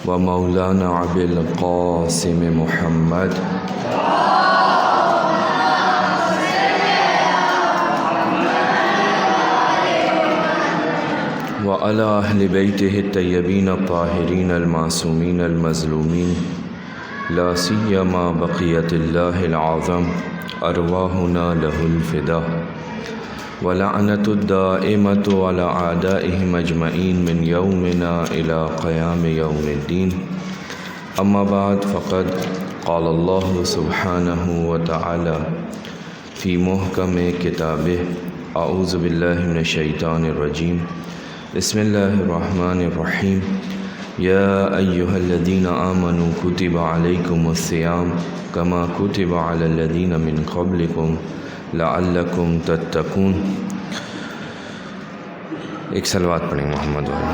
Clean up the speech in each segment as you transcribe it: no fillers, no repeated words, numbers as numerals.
ومولانا ابی القاسم محمد وعلى أهل بيته الطيبين الطاهرين المعصومين المظلومين لا سيما بقية الله العظم أرواحنا له الفداء ولعنة الدائمة على أعدائهم أجمعين من يومنا إلى قيام يوم الدين. أما بعد، فقد قال الله سبحانه وتعالى في محكم كتابه: أعوذ بالله من الشيطان الرجيم، بسم الله الرحمن الرحيم. يا أيها الذين آمنوا كتب عليكم الصيام كما كتب على الذين من قبلكم لعلكم تتقون. ایک صلوات پڑھیں محمد والے.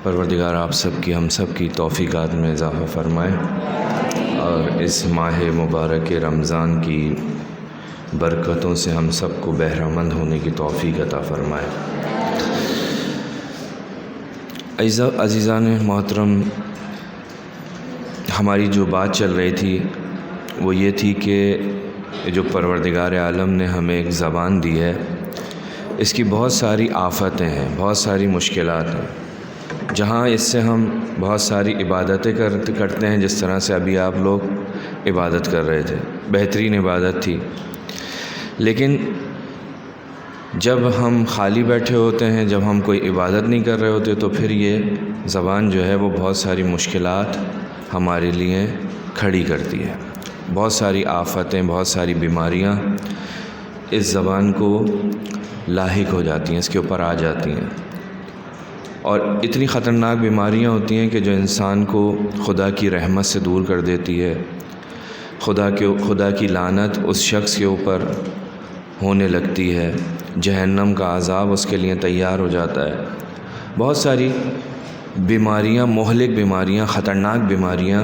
پروردگار آپ سب کی، ہم سب کی توفیقات میں اضافہ فرمائے اور اس ماہ مبارک رمضان کی برکتوں سے ہم سب کو بہرہ مند ہونے کی توفیق عطا فرمائے. عزیزان محترم، ہماری جو بات چل رہی تھی وہ یہ تھی کہ جو پروردگار عالم نے ہمیں ایک زبان دی ہے، اس کی بہت ساری آفتیں ہیں، بہت ساری مشکلات ہیں. جہاں اس سے ہم بہت ساری عبادتیں کرتے ہیں، جس طرح سے ابھی آپ لوگ عبادت کر رہے تھے، بہترین عبادت تھی. لیکن جب ہم خالی بیٹھے ہوتے ہیں، جب ہم کوئی عبادت نہیں کر رہے ہوتے، تو پھر یہ زبان جو ہے وہ بہت ساری مشکلات ہمارے لیے کھڑی کرتی ہے. بہت ساری آفتیں، بہت ساری بیماریاں اس زبان کو لاحق ہو جاتی ہیں، اس کے اوپر آ جاتی ہیں، اور اتنی خطرناک بیماریاں ہوتی ہیں کہ جو انسان کو خدا کی رحمت سے دور کر دیتی ہے. خدا کی لعنت اس شخص کے اوپر ہونے لگتی ہے، جہنم کا عذاب اس کے لیے تیار ہو جاتا ہے. بہت ساری بیماریاں، مہلک بیماریاں، خطرناک بیماریاں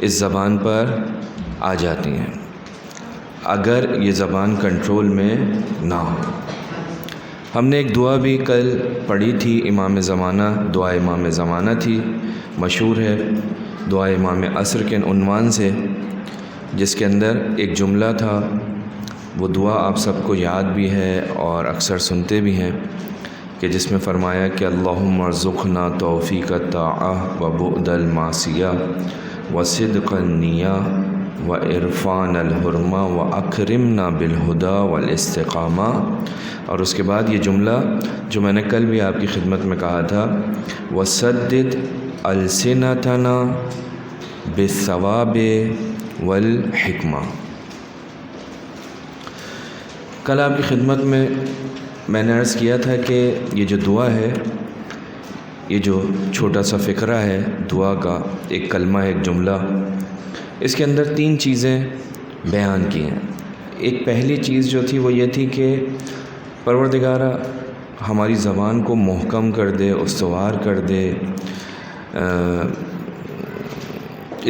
اس زبان پر آ جاتی ہیں اگر یہ زبان کنٹرول میں نہ ہو. ہم نے ایک دعا بھی کل پڑھی تھی، امام زمانہ، دعا امام زمانہ تھی، مشہور ہے، دعا امام عصر کے عنوان سے، جس کے اندر ایک جملہ تھا. وہ دعا آپ سب کو یاد بھی ہے اور اکثر سنتے بھی ہیں، کہ جس میں فرمایا کہ اللہم ارزقنا توفیق الطاعہ و بعد المعصیہ و صدق النیہ و عرفان الحرمہ و اکرمنا بالہدی والاستقامہ. اور اس کے بعد یہ جملہ جو میں نے کل بھی آپ کی خدمت میں کہا تھا، وسدد السنتنا بالثواب والحکمہ. کل آپ کی خدمت میں نے عرض کیا تھا کہ یہ جو دعا ہے، یہ جو چھوٹا سا فقرہ ہے دعا کا، ایک کلمہ، ایک جملہ، اس کے اندر 3 چیزیں بیان کی ہیں. ایک پہلی چیز جو تھی وہ یہ تھی کہ پروردگارہ ہماری زبان کو محکم کر دے، استوار کر دے،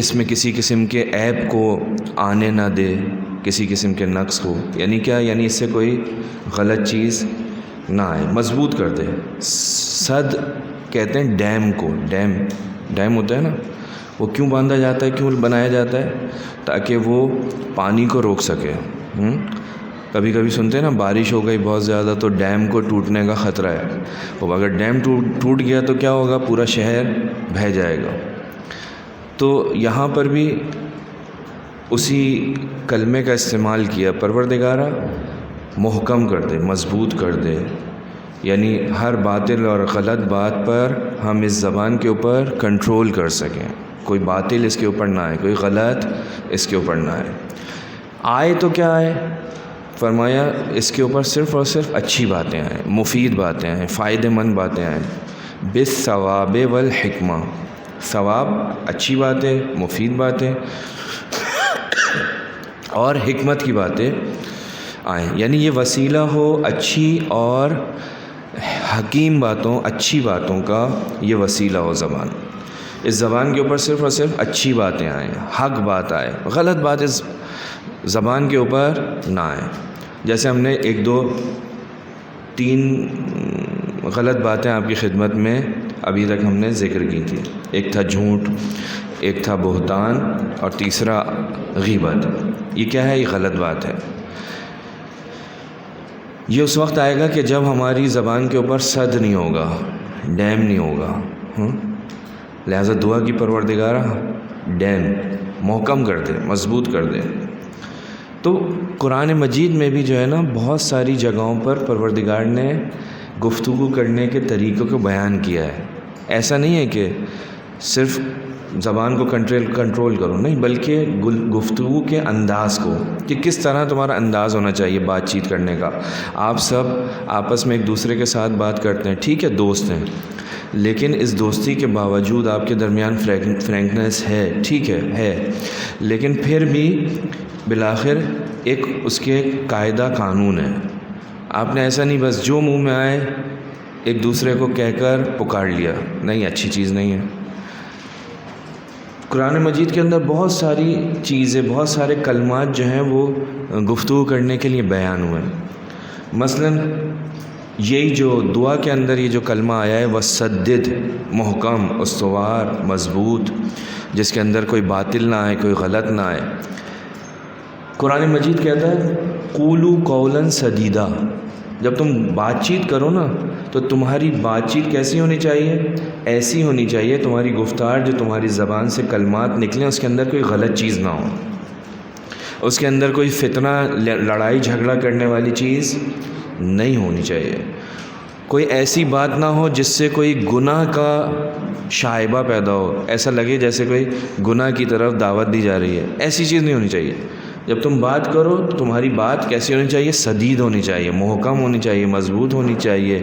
اس میں کسی قسم کے عیب کو آنے نہ دے، کسی قسم کے نقص کو. یعنی کیا؟ یعنی اس سے کوئی غلط چیز نہ آئے، مضبوط کر دے. صد کہتے ہیں ڈیم کو، ڈیم ہوتا ہے نا، وہ کیوں باندھا جاتا ہے، کیوں بنایا جاتا ہے؟ تاکہ وہ پانی کو روک سکے. کبھی کبھی سنتے ہیں نا، بارش ہو گئی بہت زیادہ تو ڈیم کو ٹوٹنے کا خطرہ ہے. وہ اگر ڈیم ٹوٹ گیا تو کیا ہوگا؟ پورا شہر بہہ جائے گا. تو یہاں پر بھی اسی کلمے کا استعمال کیا، پروردگارہ محکم کر دے، مضبوط کر دے. یعنی ہر باطل اور غلط بات پر ہم اس زبان کے اوپر کنٹرول کر سکیں، کوئی باطل اس کے اوپر نہ آئے، کوئی غلط اس کے اوپر نہ آئے تو کیا آئے؟ فرمایا اس کے اوپر صرف اور صرف اچھی باتیں آئیں، مفید باتیں آئیں، فائدہ مند باتیں آئیں. بالثواب والحکمہ، ثواب، اچھی باتیں، مفید باتیں اور حکمت کی باتیں آئیں. یعنی یہ وسیلہ ہو اچھی اور حکیم باتوں، اچھی باتوں کا یہ وسیلہ ہو زبان. اس زبان کے اوپر صرف اور صرف اچھی باتیں آئیں، حق بات آئے، غلط بات زبان کے اوپر نہ آئے. جیسے ہم نے 1 2 3 غلط باتیں آپ کی خدمت میں ابھی تک ہم نے ذکر کی تھی. ایک تھا جھوٹ، ایک تھا بہتان، اور تیسرا غیبت. یہ کیا ہے؟ یہ غلط بات ہے. یہ اس وقت آئے گا کہ جب ہماری زبان کے اوپر سد نہیں ہوگا، ڈیم نہیں ہوگا. لہٰذا دعا کی پروردگارہ ڈیم محکم کر دے، مضبوط کر دے. تو قرآن مجید میں بھی جو ہے نا بہت ساری جگہوں پر پروردگار نے گفتگو کرنے کے طریقوں کو بیان کیا ہے. ایسا نہیں ہے کہ صرف زبان کو کنٹرول کرو، نہیں، بلکہ گفتگو کے انداز کو، کہ کس طرح تمہارا انداز ہونا چاہیے بات چیت کرنے کا. آپ سب آپس میں ایک دوسرے کے ساتھ بات کرتے ہیں، ٹھیک ہے، دوست ہیں، لیکن اس دوستی کے باوجود آپ کے درمیان فرینکنس ہے، ٹھیک ہے، لیکن پھر بھی بالآخر ایک اس کے قاعدہ قانون ہے. آپ نے ایسا نہیں بس جو منہ میں آئے ایک دوسرے کو کہہ کر پکار لیا، نہیں، اچھی چیز نہیں ہے. قرآن مجید کے اندر بہت ساری چیزیں، بہت سارے کلمات جو ہیں وہ گفتگو کرنے کے لیے بیان ہوئے ہیں. مثلاً یہی جو دعا کے اندر یہ جو کلمہ آیا ہے وسدد، محکم، استوار، مضبوط، جس کے اندر کوئی باطل نہ آئے، کوئی غلط نہ آئے. قرآن مجید کہتا ہے قولوا قولا سدیدا. جب تم بات چیت کرو نا تو تمہاری بات چیت کیسی ہونی چاہیے؟ ایسی ہونی چاہیے تمہاری گفتار، جو تمہاری زبان سے کلمات نکلیں اس کے اندر کوئی غلط چیز نہ ہو، اس کے اندر کوئی فتنہ، لڑائی جھگڑا کرنے والی چیز نہیں ہونی چاہیے. کوئی ایسی بات نہ ہو جس سے کوئی گناہ کا شائبہ پیدا ہو، ایسا لگے جیسے کوئی گناہ کی طرف دعوت دی جا رہی ہے. ایسی چیز نہیں ہونی چاہیے. جب تم بات کرو تمہاری بات کیسی ہونی چاہیے؟ سدید ہونی چاہیے، محکم ہونی چاہیے، مضبوط ہونی چاہیے،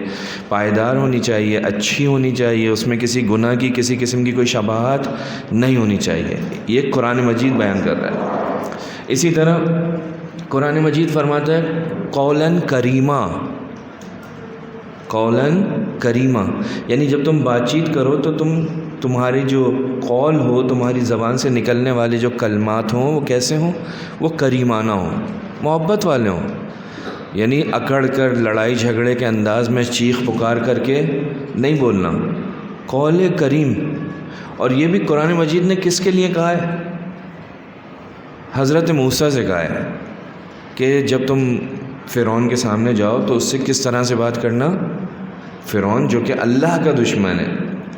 پائیدار ہونی چاہیے، اچھی ہونی چاہیے، اس میں کسی گناہ کی، کسی قسم کی کوئی شباہت نہیں ہونی چاہیے. یہ قرآن مجید بیان کر رہا ہے. اسی طرح قرآن مجید فرماتا ہے قولاً کریمہ. قولاً کریمہ یعنی جب تم بات چیت کرو تو تمہاری جو قول ہو، تمہاری زبان سے نکلنے والے جو کلمات ہوں وہ کیسے ہوں؟ وہ کریمانہ ہوں، محبت والے ہوں. یعنی اکڑ کر، لڑائی جھگڑے کے انداز میں چیخ پکار کر کے نہیں بولنا. قول کریم. اور یہ بھی قرآن مجید نے کس کے لیے کہا ہے؟ حضرت موسیٰ سے کہا ہے کہ جب تم فرعون کے سامنے جاؤ تو اس سے کس طرح سے بات کرنا. فرعون جو کہ اللہ کا دشمن ہے.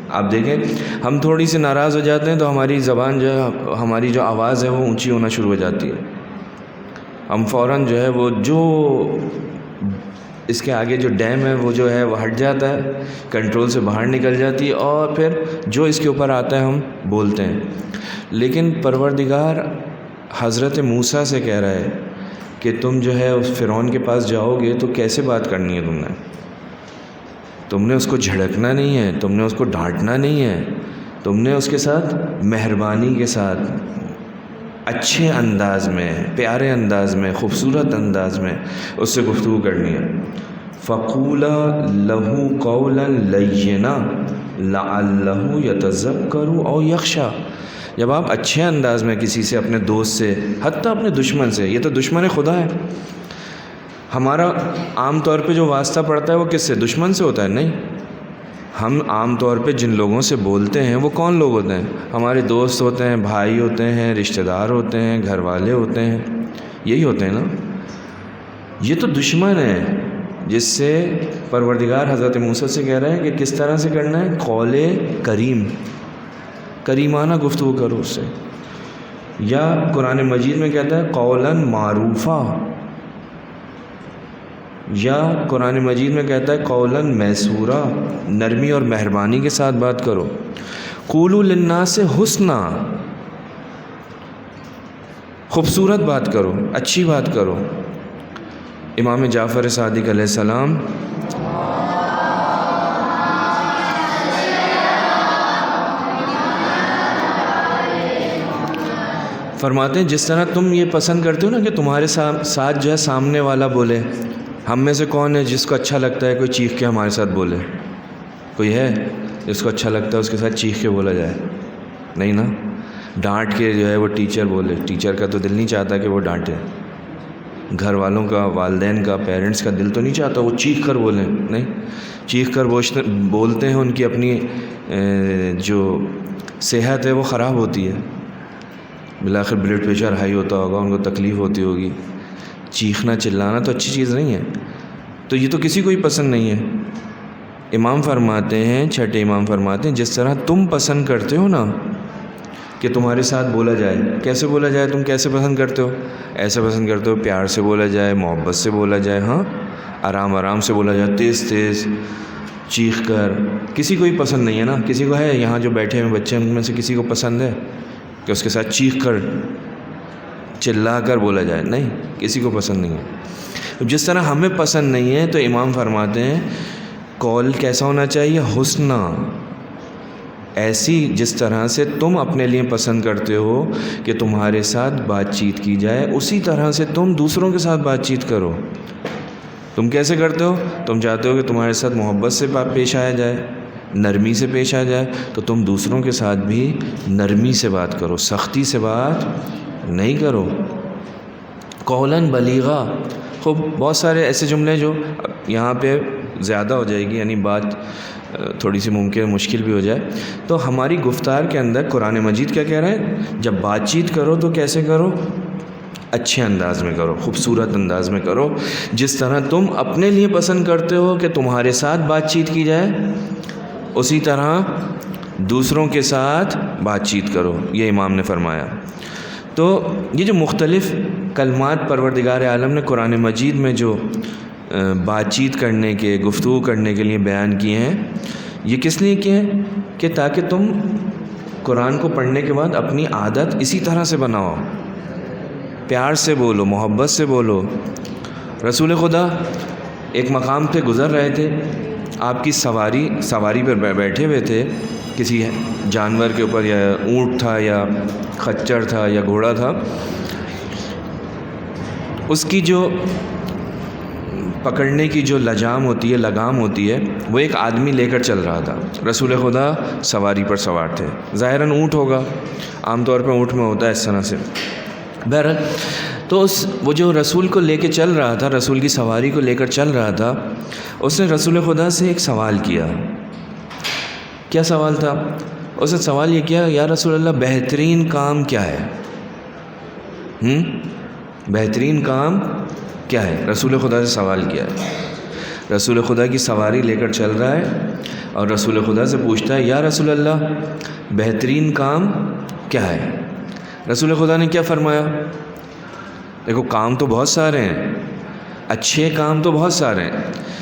آپ دیکھیں ہم تھوڑی سی ناراض ہو جاتے ہیں تو ہماری زبان جو ہے، ہماری جو آواز ہے وہ اونچی ہونا شروع ہو جاتی ہے. ہم فوراً جو ہے وہ جو اس کے آگے جو ڈیم ہے وہ جو ہے وہ ہٹ جاتا ہے، کنٹرول سے باہر نکل جاتی ہے، اور پھر جو اس کے اوپر آتا ہے ہم بولتے ہیں. لیکن پروردگار حضرت موسیٰ سے کہہ رہا ہے کہ تم جو ہے اس فرعون کے پاس جاؤ گے تو کیسے بات کرنی ہے؟ تم نے اس کو جھڑکنا نہیں ہے، تم نے اس کو ڈانٹنا نہیں ہے، تم نے اس کے ساتھ مہربانی کے ساتھ، اچھے انداز میں، پیارے انداز میں، خوبصورت انداز میں اس سے گفتگو کرنی ہے. فَقُولَا لَهُ قَوْلًا لَيِّنًا لَعَلَّهُ يَتَذَكَّرُ أَوْ يَخْشَىٰ. جب آپ اچھے انداز میں کسی سے، اپنے دوست سے، حتیٰ اپنے دشمن سے، یہ تو دشمن خدا ہے، ہمارا عام طور پہ جو واسطہ پڑتا ہے وہ کس سے؟ دشمن سے ہوتا ہے. نہیں، ہم عام طور پہ جن لوگوں سے بولتے ہیں وہ کون لوگ ہوتے ہیں؟ ہمارے دوست ہوتے ہیں، بھائی ہوتے ہیں، رشتہ دار ہوتے ہیں، گھر والے ہوتے ہیں، یہی ہوتے ہیں نا. یہ تو دشمن ہے جس سے پروردگار حضرت موسیٰ سے کہہ رہا ہے کہ کس طرح سے کرنا ہے. قول کریم، کریمانہ گفتگو کرو اس سے. یا قرآن مجید میں کہتا ہے قولاً معروفہ، یا قرآن مجید میں کہتا ہے قولاً میسورا، نرمی اور مہربانی کے ساتھ بات کرو. قولوا للناس حسنا، خوبصورت بات کرو، اچھی بات کرو. امام جعفر صادق علیہ السلام فرماتے ہیں جس طرح تم یہ پسند کرتے ہو نا کہ تمہارے ساتھ جو ہے سامنے والا بولے. ہم میں سے کون ہے جس کو اچھا لگتا ہے کوئی چیخ کے ہمارے ساتھ بولے؟ کوئی ہے جس کو اچھا لگتا ہے اس کے ساتھ چیخ کے بولا جائے؟ نہیں نا. ڈانٹ کے جو ہے وہ ٹیچر بولے. ٹیچر کا تو دل نہیں چاہتا کہ وہ ڈانٹے. گھر والوں کا، والدین کا، پیرنٹس کا دل تو نہیں چاہتا وہ چیخ کر بولیں. نہیں، چیخ کر بولتے ہیں، ان کی اپنی جو صحت ہے وہ خراب ہوتی ہے. بالآخر بلڈ پریشر ہائی ہوتا ہوگا، ان کو تکلیف ہوتی ہوگی. چیخنا چلانا تو اچھی چیز نہیں ہے. تو یہ تو کسی کو ہی پسند نہیں ہے. امام فرماتے ہیں، چھٹے امام فرماتے ہیں، جس طرح تم پسند کرتے ہو نا کہ تمہارے ساتھ بولا جائے. کیسے بولا جائے؟ تم کیسے پسند کرتے ہو؟ ایسے پسند کرتے ہو پیار سے بولا جائے، محبت سے بولا جائے، ہاں آرام آرام سے بولا جائے، تیز تیز چیخ کر. کسی کو ہی پسند نہیں ہے نا. کسی کو ہے یہاں جو بیٹھے ہوئے بچے، ان میں سے کسی کو پسند ہے کہ اس کے ساتھ چیخ کر چلا کر بولا جائے؟ نہیں، کسی کو پسند نہیں ہے. جس طرح ہمیں پسند نہیں ہے، تو امام فرماتے ہیں قول کیسا ہونا چاہیے؟ حسنہ. ایسی جس طرح سے تم اپنے لیے پسند کرتے ہو کہ تمہارے ساتھ بات چیت کی جائے، اسی طرح سے تم دوسروں کے ساتھ بات چیت کرو. تم کیسے کرتے ہو؟ تم چاہتے ہو کہ تمہارے ساتھ محبت سے پیش آیا جائے، نرمی سے پیش آ جائے، تو تم دوسروں کے ساتھ بھی نرمی سے بات کرو، سختی سے بات نہیں کرو. قولاً بلیغا. خوب بہت سارے ایسے جملے جو یہاں پہ زیادہ ہو جائے گی، یعنی بات تھوڑی سی ممکن مشکل بھی ہو جائے. تو ہماری گفتار کے اندر قرآن مجید کیا کہہ رہا ہے؟ جب بات چیت کرو تو کیسے کرو؟ اچھے انداز میں کرو، خوبصورت انداز میں کرو. جس طرح تم اپنے لیے پسند کرتے ہو کہ تمہارے ساتھ بات چیت کی جائے، اسی طرح دوسروں کے ساتھ بات چیت کرو. یہ امام نے فرمایا. تو یہ جو مختلف کلمات پروردگار عالم نے قرآن مجید میں جو بات چیت کرنے کے، گفتگو کرنے کے لیے بیان کیے ہیں، یہ کس لیے کیے ہیں؟ کہ تاکہ تم قرآن کو پڑھنے کے بعد اپنی عادت اسی طرح سے بناؤ. پیار سے بولو، محبت سے بولو. رسول خدا ایک مقام پہ گزر رہے تھے، آپ کی سواری پر بیٹھے ہوئے تھے، کسی جانور کے اوپر، یا اونٹ تھا یا خچر تھا یا گھوڑا تھا. اس کی جو پکڑنے کی جو لجام ہوتی ہے، لگام ہوتی ہے، وہ ایک آدمی لے کر چل رہا تھا. رسول خدا سواری پر سوار تھے. ظاہراً اونٹ ہوگا، عام طور پہ اونٹ میں ہوتا ہے اس طرح سے. بہرحال تو وہ جو رسول کو لے کے چل رہا تھا، رسول کی سواری کو لے کر چل رہا تھا، اس نے رسول خدا سے ایک سوال کیا. کیا سوال تھا؟ اس نے سوال یہ کیا، یا رسول اللہ بہترین کام کیا ہے؟ بہترین کام کیا ہے؟ رسول خدا سے سوال کیا ہے. رسول خدا کی سواری لے کر چل رہا ہے اور رسول خدا سے پوچھتا ہے، یا رسول اللہ بہترین کام کیا ہے؟ رسول خدا نے کیا فرمایا؟ دیکھو، کام تو بہت سارے ہیں، اچھے کام تو بہت سارے ہیں،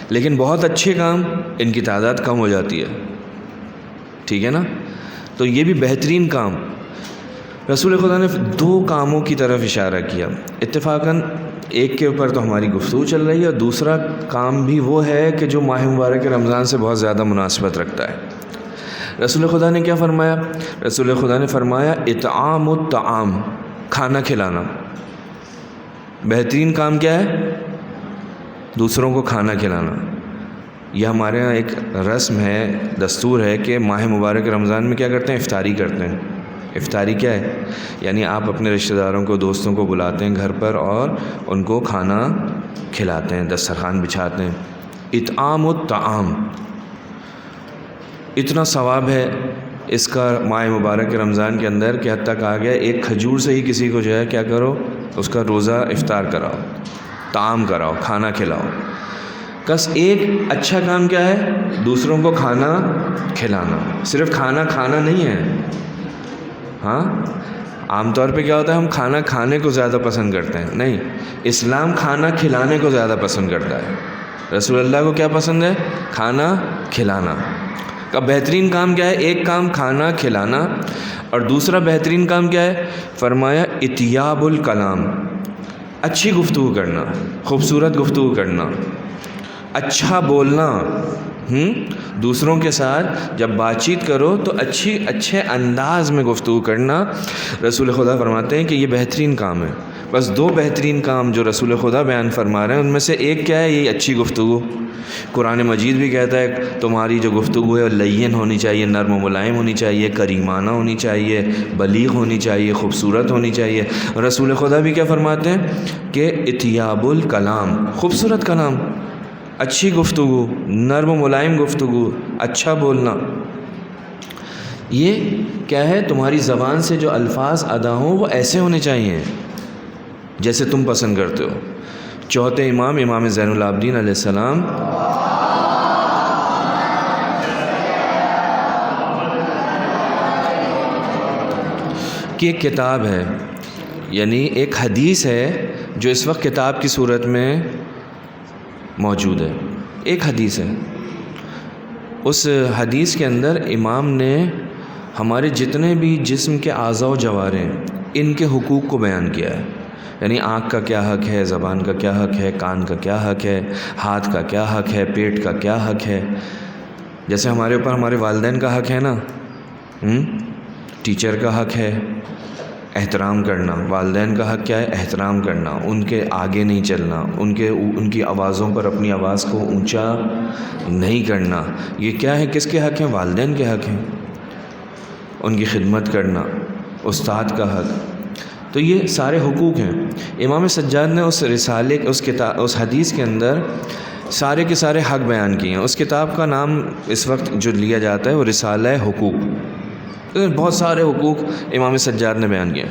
لیکن بہت اچھے کام ان کی تعداد کم ہو جاتی ہے. ٹھیک ہے نا؟ تو یہ بھی بہترین کام. رسول خدا نے دو کاموں کی طرف اشارہ کیا. اتفاقاً ایک کے اوپر تو ہماری گفتگو چل رہی ہے، اور دوسرا کام بھی وہ ہے کہ جو ماہ مبارک رمضان سے بہت زیادہ مناسبت رکھتا ہے. رسول خدا نے کیا فرمایا؟ رسول خدا نے فرمایا اطعام الطعام، کھانا کھلانا. بہترین کام کیا ہے؟ دوسروں کو کھانا کھلانا. یہ ہمارے ہاں ایک رسم ہے، دستور ہے کہ ماہ مبارک رمضان میں کیا کرتے ہیں؟ افطاری کرتے ہیں. افطاری کیا ہے؟ یعنی آپ اپنے رشتہ داروں کو، دوستوں کو بلاتے ہیں گھر پر اور ان کو کھانا کھلاتے ہیں، دسترخوان بچھاتے ہیں. اطعام الطعام. اتنا ثواب ہے اس کا ماہ مبارک رمضان کے اندر کہ حتیٰ کہا گیا ایک کھجور سے ہی کسی کو جو ہے کیا کرو، اس کا روزہ افطار کراؤ، طعام کراؤ، کھانا کھلاؤ. بس ایک اچھا کام کیا ہے؟ دوسروں کو کھانا کھلانا. صرف کھانا کھانا نہیں ہے. ہاں، عام طور پہ کیا ہوتا ہے، ہم کھانا کھانے کو زیادہ پسند کرتے ہیں. نہیں، اسلام کھانا کھلانے کو زیادہ پسند کرتا ہے. رسول اللہ کو کیا پسند ہے؟ کھانا کھلانا. کا بہترین کام کیا ہے؟ ایک کام کھانا کھلانا، اور دوسرا بہترین کام کیا ہے؟ فرمایا اطیاب الکلام، اچھی گفتگو کرنا، خوبصورت گفتگو کرنا، اچھا بولنا. دوسروں کے ساتھ جب بات چیت کرو تو اچھے انداز میں گفتگو کرنا. رسول خدا فرماتے ہیں کہ یہ بہترین کام ہے. بس دو بہترین کام جو رسول خدا بیان فرما رہے ہیں ان میں سے ایک کیا ہے؟ یہ اچھی گفتگو. قرآن مجید بھی کہتا ہے تمہاری جو گفتگو ہے لین ہونی چاہیے، نرم و ملائم ہونی چاہیے، کریمانہ ہونی چاہیے، بلیغ ہونی چاہیے، خوبصورت ہونی چاہیے. رسول خدا بھی کیا فرماتے ہیں کہ اطیاب الکلام، خوبصورت کلام، اچھی گفتگو، نرم و ملائم گفتگو، اچھا بولنا. یہ کیا ہے؟ تمہاری زبان سے جو الفاظ ادا ہوں وہ ایسے ہونے چاہیے جیسے تم پسند کرتے ہو. چوتھے امام زین العابدین علیہ السلام کی ایک کتاب ہے، یعنی ایک حدیث ہے جو اس وقت کتاب کی صورت میں موجود ہے. ایک حدیث ہے، اس حدیث کے اندر امام نے ہمارے جتنے بھی جسم کے اعضاء و جوارح ہیں ان کے حقوق کو بیان کیا ہے. یعنی آنکھ کا کیا حق ہے، زبان کا کیا حق ہے، کان کا کیا حق ہے، ہاتھ کا کیا حق ہے، پیٹ کا کیا حق ہے. جیسے ہمارے اوپر ہمارے والدین کا حق ہے نا، ٹیچر کا حق ہے احترام کرنا. والدین کا حق کیا ہے؟ احترام کرنا، ان کے آگے نہیں چلنا، ان کی آوازوں پر اپنی آواز کو اونچا نہیں کرنا. یہ کیا ہے؟ کس کے حق ہیں؟ والدین کے حق ہیں. ان کی خدمت کرنا، استاد کا حق. تو یہ سارے حقوق ہیں. امام سجاد نے اس رسالے اس حدیث کے اندر سارے کے سارے حق بیان کیے ہیں. اس کتاب کا نام اس وقت جو لیا جاتا ہے وہ رسالہ حقوق. بہت سارے حقوق امام سجاد نے بیان کیے.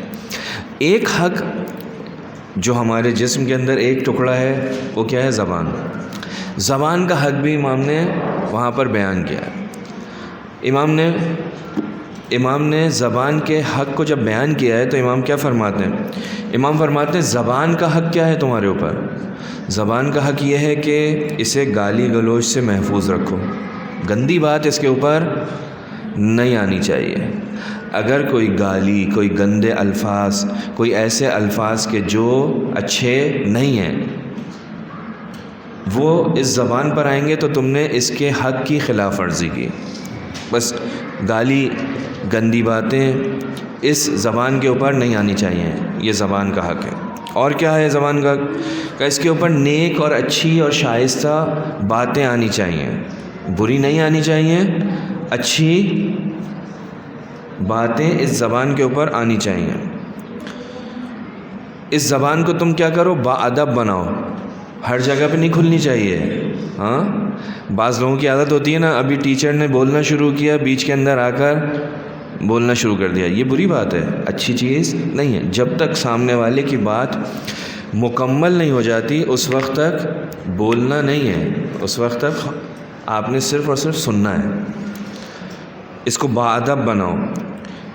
ایک حق جو ہمارے جسم کے اندر ایک ٹکڑا ہے وہ کیا ہے؟ زبان. زبان کا حق بھی امام نے وہاں پر بیان کیا ہے. امام نے زبان کے حق کو جب بیان کیا ہے تو امام کیا فرماتے ہیں؟ امام فرماتے ہیں زبان کا حق کیا ہے تمہارے اوپر؟ زبان کا حق یہ ہے کہ اسے گالی گلوچ سے محفوظ رکھو، گندی بات اس کے اوپر نہیں آنی چاہیے. اگر کوئی گالی، کوئی گندے الفاظ، کوئی ایسے الفاظ کے جو اچھے نہیں ہیں وہ اس زبان پر آئیں گے تو تم نے اس کے حق کی خلاف ورزی کی. بس گالی، گندی باتیں اس زبان کے اوپر نہیں آنی چاہیے. یہ زبان کا حق ہے. اور کیا ہے زبان کا حق؟ کہ اس کے اوپر نیک اور اچھی اور شائستہ باتیں آنی چاہیے، بری نہیں آنی چاہیے، اچھی باتیں اس زبان کے اوپر آنی چاہیے. اس زبان کو تم کیا کرو؟ با ادب بناؤ. ہر جگہ پہ نہیں کھلنی چاہیے. ہاں، بعض لوگوں کی عادت ہوتی ہے نا، ابھی ٹیچر نے بولنا شروع کیا، بیچ کے اندر آ کر بولنا شروع کر دیا. یہ بری بات ہے، اچھی چیز نہیں ہے. جب تک سامنے والے کی بات مکمل نہیں ہو جاتی اس وقت تک بولنا نہیں ہے. اس وقت تک آپ نے صرف اور صرف سننا ہے. اس کو باادب بناؤ.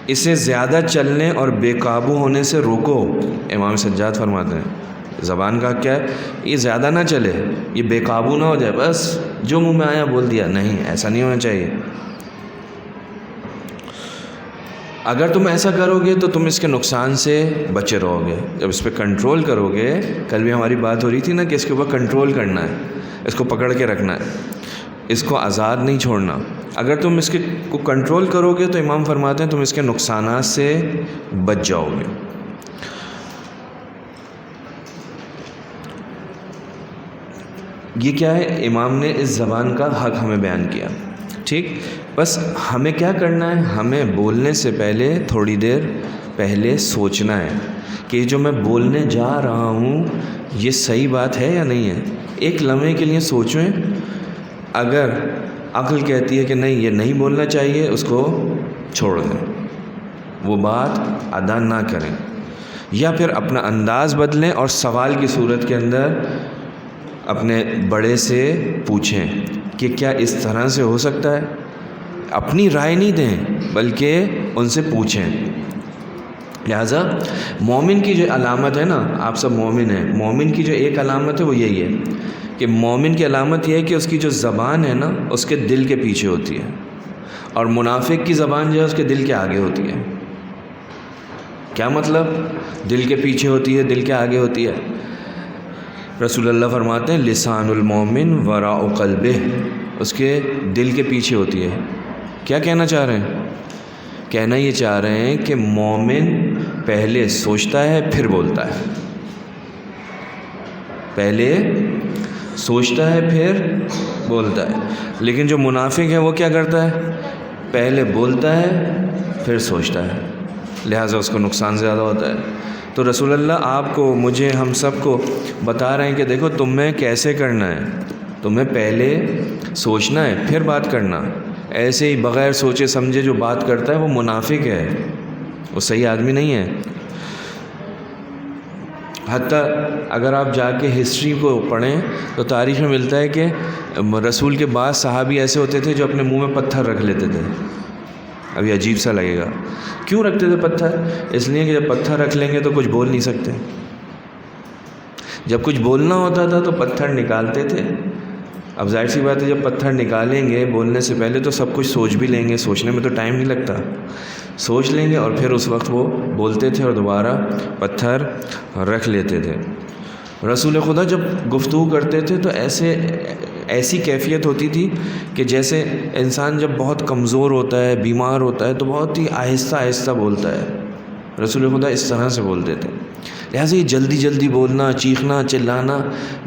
اسے زیادہ چلنے اور بے قابو ہونے سے روکو. امام سجاد فرماتے ہیں زبان کا کیا ہے؟ یہ زیادہ نہ چلے، یہ بے قابو نہ ہو جائے، بس جو منہ میں آیا بول دیا. نہیں، ایسا نہیں ہونا چاہیے. اگر تم ایسا کرو گے تو تم اس کے نقصان سے بچے رہو گے. جب اس پہ کنٹرول کرو گے، کل بھی ہماری بات ہو رہی تھی نا کہ اس کے اوپر کنٹرول کرنا ہے، اس کو پکڑ کے رکھنا ہے، اس کو آزاد نہیں چھوڑنا. اگر تم اس کو کنٹرول کرو گے تو امام فرماتے ہیں تم اس کے نقصانات سے بچ جاؤ گے. یہ کیا ہے؟ امام نے اس زبان کا حق ہمیں بیان کیا. ٹھیک، بس ہمیں کیا کرنا ہے؟ ہمیں بولنے سے پہلے تھوڑی دیر پہلے سوچنا ہے کہ جو میں بولنے جا رہا ہوں یہ صحیح بات ہے یا نہیں ہے. ایک لمحے کے لیے سوچیں. اگر عقل کہتی ہے کہ نہیں یہ نہیں بولنا چاہیے، اس کو چھوڑ دیں، وہ بات ادا نہ کریں، یا پھر اپنا انداز بدلیں اور سوال کی صورت کے اندر اپنے بڑے سے پوچھیں کہ کیا اس طرح سے ہو سکتا ہے. اپنی رائے نہیں دیں بلکہ ان سے پوچھیں. لہٰذا مومن کی جو علامت ہے نا، آپ سب مومن ہیں، مومن کی جو ایک علامت ہے وہ یہی ہے کہ مومن کی علامت یہ ہے کہ اس کی جو زبان ہے نا اس کے دل کے پیچھے ہوتی ہے، اور منافق کی زبان جو ہے اس کے دل کے آگے ہوتی ہے. کیا مطلب؟ دل کے پیچھے ہوتی ہے، دل کے آگے ہوتی ہے. رسول اللہ فرماتے ہیں لسان المومن وراء قلبہ، اس کے دل کے پیچھے ہوتی ہے. کیا کہنا چاہ رہے ہیں؟ کہنا یہ چاہ رہے ہیں کہ مومن پہلے سوچتا ہے پھر بولتا ہے. پہلے سوچتا ہے پھر بولتا ہے. لیکن جو منافق ہے وہ کیا کرتا ہے؟ پہلے بولتا ہے پھر سوچتا ہے، لہٰذا اس کو نقصان زیادہ ہوتا ہے. تو رسول اللہ آپ کو، مجھے، ہم سب کو بتا رہے ہیں کہ دیکھو تمہیں کیسے کرنا ہے. تمہیں پہلے سوچنا ہے پھر بات کرنا. ایسے ہی بغیر سوچے سمجھے جو بات کرتا ہے وہ منافق ہے، وہ صحیح آدمی نہیں ہے. حتیٰ اگر آپ جا کے ہسٹری کو پڑھیں تو تاریخ میں ملتا ہے کہ رسول کے بعض صحابی ایسے ہوتے تھے جو اپنے منہ میں پتھر رکھ لیتے تھے. ابھی عجیب سا لگے گا، کیوں رکھتے تھے پتھر؟ اس لیے کہ جب پتھر رکھ لیں گے تو کچھ بول نہیں سکتے. جب کچھ بولنا ہوتا تھا تو پتھر نکالتے تھے. اب ظاہر سی بات ہے جب پتھر نکالیں گے بولنے سے پہلے تو سب کچھ سوچ بھی لیں گے، سوچنے میں تو ٹائم نہیں لگتا. سوچ لیں گے اور پھر اس وقت وہ بولتے تھے اور دوبارہ پتھر رکھ لیتے تھے. رسول خدا جب گفتگو کرتے تھے تو ایسی کیفیت ہوتی تھی کہ جیسے انسان جب بہت کمزور ہوتا ہے، بیمار ہوتا ہے تو بہت ہی آہستہ آہستہ بولتا ہے. رسول خدا اس طرح سے بولتے تھے. لہٰذا یہ جلدی جلدی بولنا، چیخنا، چلانا،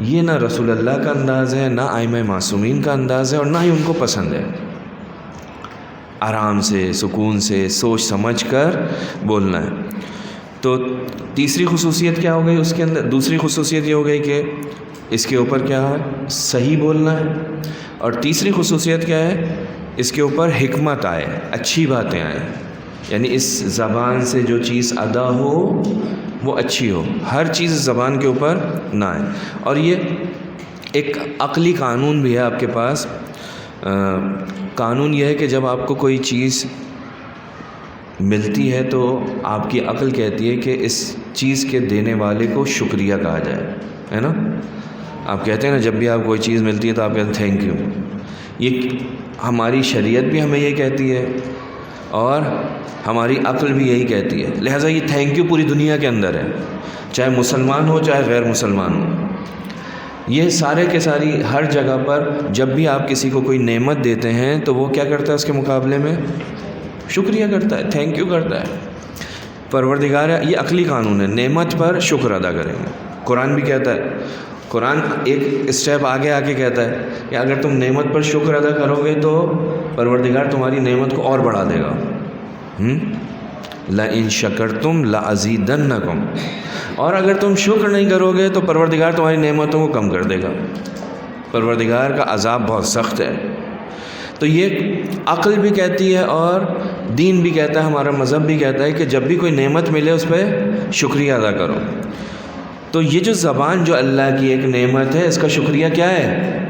یہ نہ رسول اللہ کا انداز ہے، نہ ائمہ معصومین کا انداز ہے، اور نہ ہی ان کو پسند ہے. آرام سے، سکون سے، سوچ سمجھ کر بولنا ہے. تو تیسری خصوصیت کیا ہو گئی اس کے اندر؟ دوسری خصوصیت یہ ہو گئی کہ اس کے اوپر کیا ہے؟ صحیح بولنا ہے. اور تیسری خصوصیت کیا ہے؟ اس کے اوپر حکمت آئے، اچھی باتیں آئیں. یعنی اس زبان سے جو چیز ادا ہو وہ اچھی ہو، ہر چیز زبان کے اوپر نہ آئے. اور یہ ایک عقلی قانون بھی ہے آپ کے پاس. قانون یہ ہے کہ جب آپ کو کوئی چیز ملتی ہے تو آپ کی عقل کہتی ہے کہ اس چیز کے دینے والے کو شکریہ کہا جائے، ہے نا؟ آپ کہتے ہیں نا جب بھی آپ کوئی چیز ملتی ہے تو آپ کہتے ہیں تھینک یو. یہ ہماری شریعت بھی ہمیں یہ کہتی ہے اور ہماری عقل بھی یہی کہتی ہے. لہٰذا یہ تھینک یو پوری دنیا کے اندر ہے، چاہے مسلمان ہو چاہے غیر مسلمان ہو. یہ سارے کے ساری ہر جگہ پر جب بھی آپ کسی کو کوئی نعمت دیتے ہیں تو وہ کیا کرتا ہے؟ اس کے مقابلے میں شکریہ کرتا ہے، تھینک یو کرتا ہے. پروردگار، یہ عقلی قانون ہے، نعمت پر شکر ادا کریں گے. قرآن بھی کہتا ہے، قرآن ایک اسٹیپ آگے آ کے کہتا ہے کہ اگر تم نعمت پر شکر ادا کرو گے تو پروردگار تمہاری نعمت کو اور بڑھا دے گا. لَإِن شَكَرْتُمْ لَأَزِيدَنَّكُمْ. اور اگر تم شکر نہیں کرو گے تو پروردگار تمہاری نعمتوں کو کم کر دے گا. پروردگار کا عذاب بہت سخت ہے. تو یہ عقل بھی کہتی ہے اور دین بھی کہتا ہے، ہمارا مذہب بھی کہتا ہے کہ جب بھی کوئی نعمت ملے اس پہ شکریہ ادا کرو. تو یہ جو زبان جو اللہ کی ایک نعمت ہے، اس کا شکریہ کیا ہے؟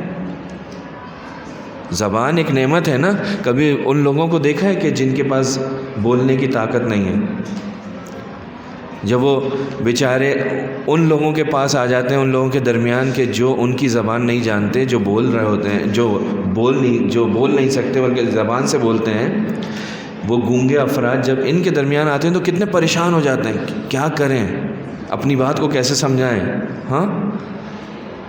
زبان ایک نعمت ہے نا. کبھی ان لوگوں کو دیکھا ہے کہ جن کے پاس بولنے کی طاقت نہیں ہے، جب وہ بیچارے ان لوگوں کے پاس آ جاتے ہیں، ان لوگوں کے درمیان کے جو ان کی زبان نہیں جانتے، جو بول رہے ہوتے ہیں، جو بول نہیں سکتے بلکہ زبان سے بولتے ہیں، وہ گونگے افراد جب ان کے درمیان آتے ہیں تو کتنے پریشان ہو جاتے ہیں، کیا کریں، اپنی بات کو کیسے سمجھائیں. ہاں،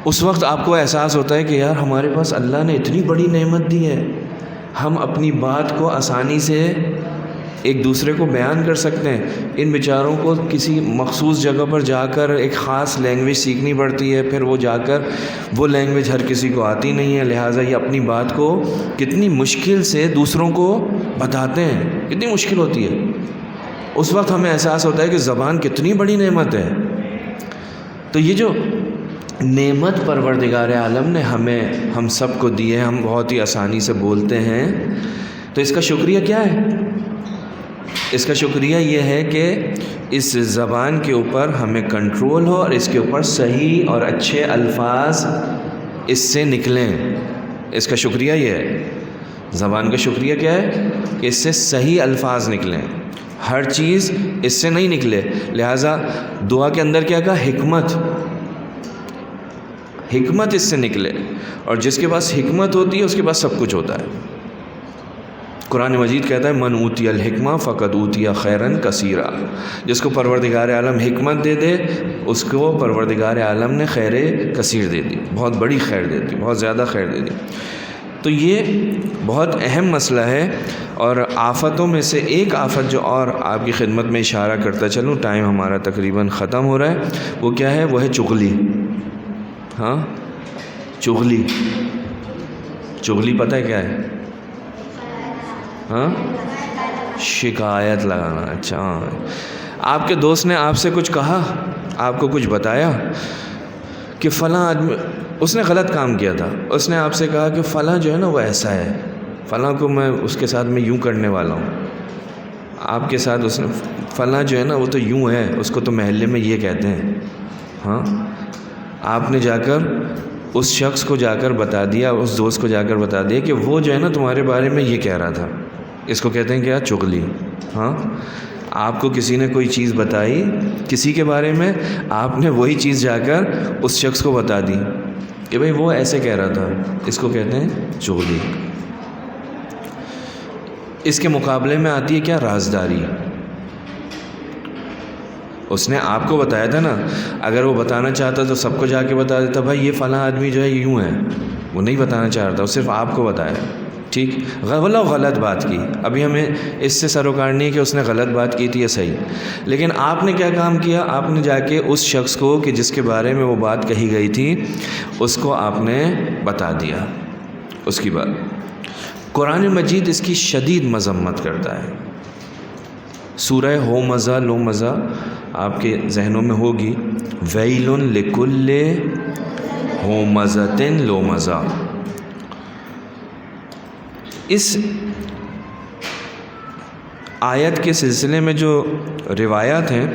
اس وقت آپ کو احساس ہوتا ہے کہ یار ہمارے پاس اللہ نے اتنی بڑی نعمت دی ہے، ہم اپنی بات کو آسانی سے ایک دوسرے کو بیان کر سکتے ہیں. ان بیچاروں کو کسی مخصوص جگہ پر جا کر ایک خاص لینگویج سیکھنی پڑتی ہے، پھر وہ جا کر وہ لینگویج ہر کسی کو آتی نہیں ہے، لہٰذا یہ اپنی بات کو کتنی مشکل سے دوسروں کو بتاتے ہیں، کتنی مشکل ہوتی ہے. اس وقت ہمیں احساس ہوتا ہے کہ زبان کتنی بڑی نعمت ہے. تو یہ جو نعمت پروردگار عالم نے ہم سب کو دی ہے، ہم بہت ہی آسانی سے بولتے ہیں، تو اس کا شکریہ کیا ہے؟ اس کا شکریہ یہ ہے کہ اس زبان کے اوپر ہمیں کنٹرول ہو اور اس کے اوپر صحیح اور اچھے الفاظ اس سے نکلیں. اس کا شکریہ یہ ہے. زبان کا شکریہ کیا ہے؟ کہ اس سے صحیح الفاظ نکلیں، ہر چیز اس سے نہیں نکلے. لہٰذا دعا کے اندر کیا کہا؟ حکمت اس سے نکلے. اور جس کے پاس حکمت ہوتی ہے اس کے پاس سب کچھ ہوتا ہے. قرآن مجید کہتا ہے من اوتی الحکمہ فقد اوتی خیرن کثیرا. جس کو پروردگار عالم حکمت دے دے اس کو پروردگار عالم نے خیر کثیر دے دی، بہت بڑی خیر دے دی، بہت زیادہ خیر دے دی. تو یہ بہت اہم مسئلہ ہے. اور آفتوں میں سے ایک آفت جو اور آپ کی خدمت میں اشارہ کرتا چلوں، ٹائم ہمارا تقریباً ختم ہو رہا ہے، وہ کیا ہے؟ وہ ہے چغلی. ہاں چغلی، چغلی پتہ ہے کیا ہے؟ ہاں شکایت لگانا. اچھا ہاں. آپ کے دوست نے آپ سے کچھ کہا، آپ کو کچھ بتایا کہ فلاں آدمی اس نے غلط کام کیا تھا، اس نے آپ سے کہا کہ فلاں جو ہے نا وہ ایسا ہے، فلاں کو میں اس کے ساتھ میں یوں کرنے والا ہوں. آپ کے ساتھ اس نے فلاں جو ہے نا وہ تو یوں ہے، اس کو تو محلے میں یہ کہتے ہیں. ہاں آپ نے جا کر اس شخص کو جا کر بتا دیا، اس دوست کو جا کر بتا دیا کہ وہ جو ہے نا تمہارے بارے میں یہ کہہ رہا تھا. اس کو کہتے ہیں کیا؟ چغلی. ہاں آپ کو کسی نے کوئی چیز بتائی کسی کے بارے میں، آپ نے وہی چیز جا کر اس شخص کو بتا دی کہ بھئی وہ ایسے کہہ رہا تھا. اس کو کہتے ہیں چغلی. اس کے مقابلے میں آتی ہے کیا؟ رازداری. اس نے آپ کو بتایا تھا نا، اگر وہ بتانا چاہتا تو سب کو جا کے بتا دیتا بھائی یہ فلاں آدمی جو ہے یوں ہے. وہ نہیں بتانا چاہ رہا تھا، وہ صرف آپ کو بتایا. ٹھیک، غلط بات کی. ابھی ہمیں اس سے سروکار نہیں کہ اس نے غلط بات کی تھی یا صحیح، لیکن آپ نے کیا کام کیا؟ آپ نے جا کے اس شخص کو کہ جس کے بارے میں وہ بات کہی گئی تھی اس کو آپ نے بتا دیا اس کی بات. قرآن مجید اس کی شدید مذمت کرتا ہے. سورہ ہو مزہ لو مزہ آپ کے ذہنوں میں ہوگی، ویل لکل ہومزۃ لومزہ. اس آیت کے سلسلے میں جو روایات ہیں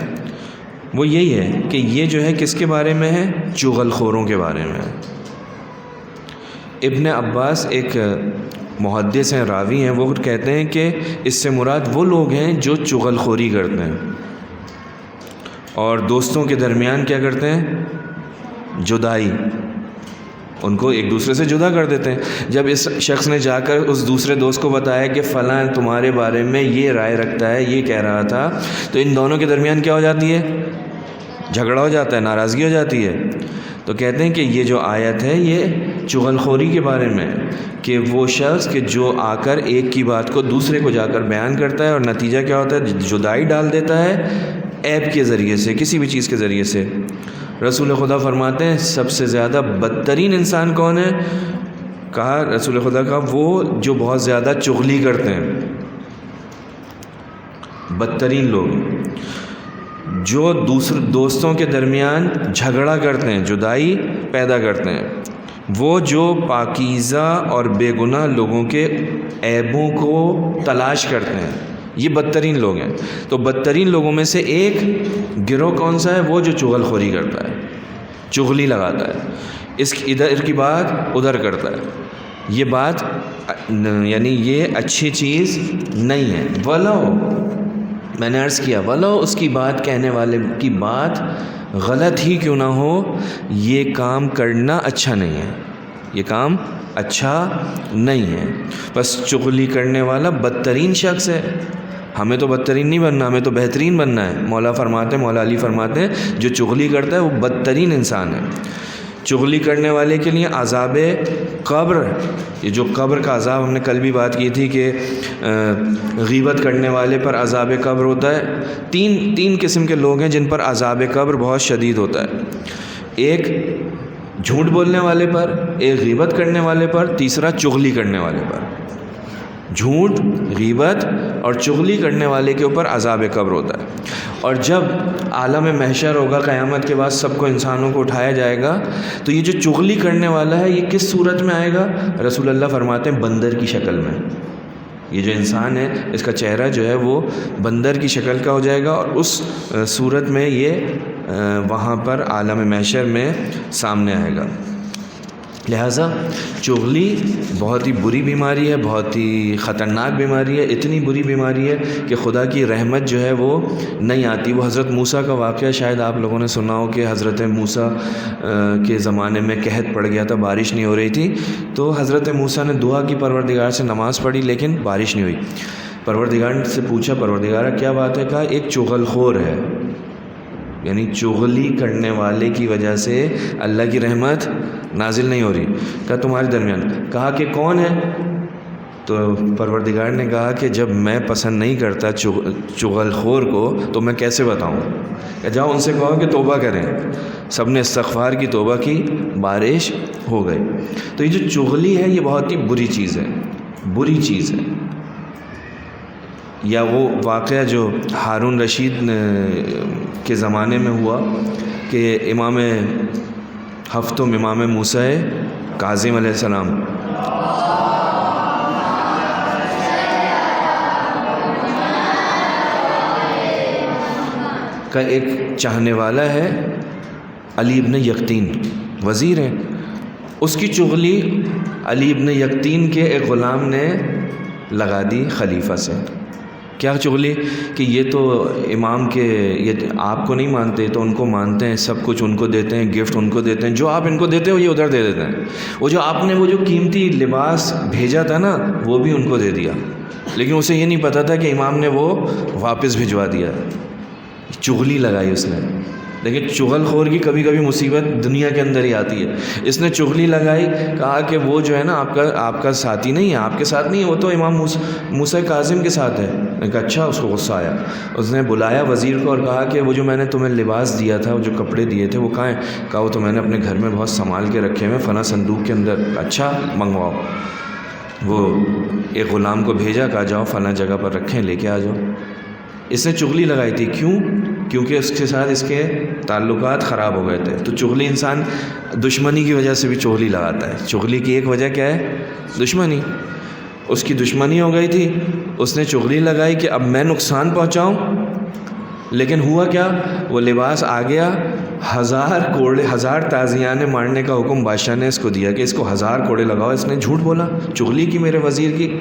وہ یہی ہے کہ یہ جو ہے کس کے بارے میں ہے؟ چغل خوروں کے بارے میں. ابن عباس ایک محدث ہیں، راوی ہیں، وہ کہتے ہیں کہ اس سے مراد وہ لوگ ہیں جو چغل خوری کرتے ہیں اور دوستوں کے درمیان کیا کرتے ہیں؟ جدائی، ان کو ایک دوسرے سے جدا کر دیتے ہیں. جب اس شخص نے جا کر اس دوسرے دوست کو بتایا کہ فلاں تمہارے بارے میں یہ رائے رکھتا ہے، یہ کہہ رہا تھا، تو ان دونوں کے درمیان کیا ہو جاتی ہے؟ جھگڑا ہو جاتا ہے، ناراضگی ہو جاتی ہے. تو کہتے ہیں کہ یہ جو آیت ہے یہ چغل خوری کے بارے میں، کہ وہ شخص کہ جو آ کر ایک کی بات کو دوسرے کو جا کر بیان کرتا ہے اور نتیجہ کیا ہوتا ہے؟ جدائی ڈال دیتا ہے عیب کے ذریعے سے، کسی بھی چیز کے ذریعے سے. رسول خدا فرماتے ہیں سب سے زیادہ بدترین انسان کون ہے؟ کہا رسول خدا کا وہ جو بہت زیادہ چغلی کرتے ہیں. بدترین لوگ جو دوسرے دوستوں کے درمیان جھگڑا کرتے ہیں، جدائی پیدا کرتے ہیں، وہ جو پاکیزہ اور بے گناہ لوگوں کے عیبوں کو تلاش کرتے ہیں، یہ بدترین لوگ ہیں. تو بدترین لوگوں میں سے ایک گروہ کون سا ہے؟ وہ جو چغل خوری کرتا ہے، چغلی لگاتا ہے، اس ادھر کی بات ادھر کرتا ہے. یہ بات یعنی یہ اچھی چیز نہیں ہے. ولو میں نے عرض کیا ولو اس کی بات کہنے والے کی بات غلط ہی کیوں نہ ہو، یہ کام کرنا اچھا نہیں ہے، یہ کام اچھا نہیں ہے. بس چغلی کرنے والا بدترین شخص ہے. ہمیں تو بدترین نہیں بننا، ہمیں تو بہترین بننا ہے. مولا علی فرماتے ہیں جو چغلی کرتا ہے وہ بدترین انسان ہے. چغلی کرنے والے کے لیے عذاب قبر، یہ جو قبر کا عذاب ہم نے کل بھی بات کی تھی کہ غیبت کرنے والے پر عذاب قبر ہوتا ہے. تین قسم کے لوگ ہیں جن پر عذاب قبر بہت شدید ہوتا ہے. ایک جھوٹ بولنے والے پر، ایک غیبت کرنے والے پر، تیسرا چغلی کرنے والے پر. جھوٹ، غیبت اور چغلی کرنے والے کے اوپر عذاب قبر ہوتا ہے. اور جب عالم محشر ہوگا قیامت کے بعد سب کو انسانوں کو اٹھایا جائے گا تو یہ جو چغلی کرنے والا ہے یہ کس صورت میں آئے گا؟ رسول اللہ فرماتے ہیں بندر کی شکل میں. یہ جو انسان ہے اس کا چہرہ جو ہے وہ بندر کی شکل کا ہو جائے گا اور اس صورت میں یہ وہاں پر عالم محشر میں سامنے آئے گا. لہٰذا چغلی بہت ہی بری بیماری ہے، بہت ہی خطرناک بیماری ہے. اتنی بری بیماری ہے کہ خدا کی رحمت جو ہے وہ نہیں آتی. وہ حضرت موسیٰ کا واقعہ شاید آپ لوگوں نے سنا ہو کہ حضرت موسیٰ کے زمانے میں قحط پڑ گیا تھا، بارش نہیں ہو رہی تھی. تو حضرت موسیٰ نے دعا کی، پروردگار سے نماز پڑھی لیکن بارش نہیں ہوئی. پروردگار سے پوچھا پروردگار کیا بات ہے؟ کہا ایک چغل خور ہے، یعنی چغلی کرنے والے کی وجہ سے اللہ کی رحمت نازل نہیں ہو رہی. کہا تمہارے درمیان. کہا کہ کون ہے؟ تو پروردگار نے کہا کہ جب میں پسند نہیں کرتا چغل خور کو تو میں کیسے بتاؤں؟ کہ جاؤ ان سے کہو کہ توبہ کریں. سب نے استغفار کی، توبہ کی، بارش ہو گئی. تو یہ جو چغلی ہے یہ بہت ہی بری چیز ہے، بری چیز ہے. یا وہ واقعہ جو ہارون رشید کے زمانے میں ہوا کہ امام ہفتم امام موسیٰ کاظم علیہ السلام کا ایک چاہنے والا ہے، علی ابن یقطین وزیر ہے، اس کی چغلی علی ابن یقطین کے ایک غلام نے لگا دی خلیفہ سے. کیا چغلی؟ کہ یہ تو امام کے، یہ آپ کو نہیں مانتے تو ان کو مانتے ہیں، سب کچھ ان کو دیتے ہیں، گفٹ ان کو دیتے ہیں، جو آپ ان کو دیتے ہو یہ ادھر دے دیتے ہیں. وہ جو آپ نے وہ جو قیمتی لباس بھیجا تھا نا وہ بھی ان کو دے دیا، لیکن اسے یہ نہیں پتہ تھا کہ امام نے وہ واپس بھجوا دیا. چغلی لگائی اس نے. لیکن چغل خور کی کبھی کبھی مصیبت دنیا کے اندر ہی آتی ہے. اس نے چغلی لگائی، کہا کہ وہ جو ہے نا آپ کا ساتھی نہیں ہے، آپ کے ساتھ نہیں ہے، وہ تو امام موسیٰ کاظم کے ساتھ ہے. میں کہا اچھا. اس کو غصہ آیا، اس نے بلایا وزیر کو اور کہا کہ وہ جو میں نے تمہیں لباس دیا تھا، وہ جو کپڑے دیے تھے وہ کہاں ہیں؟ کہا وہ تو میں نے اپنے گھر میں بہت سنبھال کے رکھے ہوئے فلاں صندوق کے اندر. اچھا منگواؤ. وہ ایک غلام کو بھیجا، کہا جاؤ فلاں جگہ پر رکھیں، لے کے آ جاؤ. اس نے چغلی لگائی تھی. کیوں؟ کیونکہ اس کے ساتھ اس کے تعلقات خراب ہو گئے تھے. تو چغلی انسان دشمنی کی وجہ سے بھی چغلی لگاتا ہے. چغلی کی ایک وجہ کیا ہے؟ دشمنی. اس کی دشمنی ہو گئی تھی، اس نے چغلی لگائی کہ اب میں نقصان پہنچاؤں. لیکن ہوا کیا؟ وہ لباس آ گیا، 1000 تازیانے مارنے کا حکم بادشاہ نے اس کو دیا کہ اس کو 1000 کوڑے لگاؤ. اس نے جھوٹ بولا، چغلی کی میرے وزیر کی.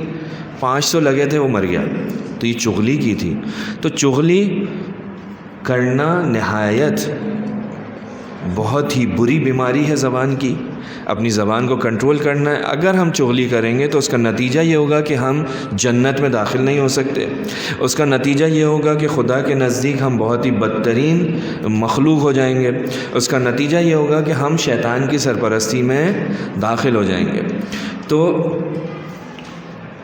500 لگے تھے، وہ مر گیا. تو یہ چغلی کی تھی. تو چغلی کرنا نہایت بہت ہی بری بیماری ہے زبان کی. اپنی زبان کو کنٹرول کرنا ہے. اگر ہم چغلی کریں گے تو اس کا نتیجہ یہ ہوگا کہ ہم جنت میں داخل نہیں ہو سکتے. اس کا نتیجہ یہ ہوگا کہ خدا کے نزدیک ہم بہت ہی بدترین مخلوق ہو جائیں گے. اس کا نتیجہ یہ ہوگا کہ ہم شیطان کی سرپرستی میں داخل ہو جائیں گے. تو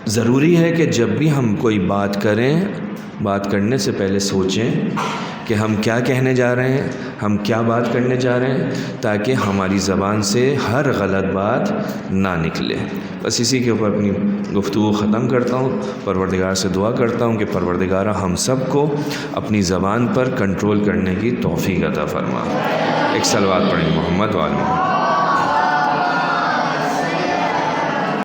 ضروری ہے کہ جب بھی ہم کوئی بات کریں، بات کرنے سے پہلے سوچیں کہ ہم کیا کہنے جا رہے ہیں، ہم کیا بات کرنے جا رہے ہیں، تاکہ ہماری زبان سے ہر غلط بات نہ نکلے. بس اسی کے اوپر اپنی گفتگو ختم کرتا ہوں. پروردگار سے دعا کرتا ہوں کہ پروردگارہ ہم سب کو اپنی زبان پر کنٹرول کرنے کی توفیق عطا فرما. ایک صلوات پڑھیں محمد و آل محمد.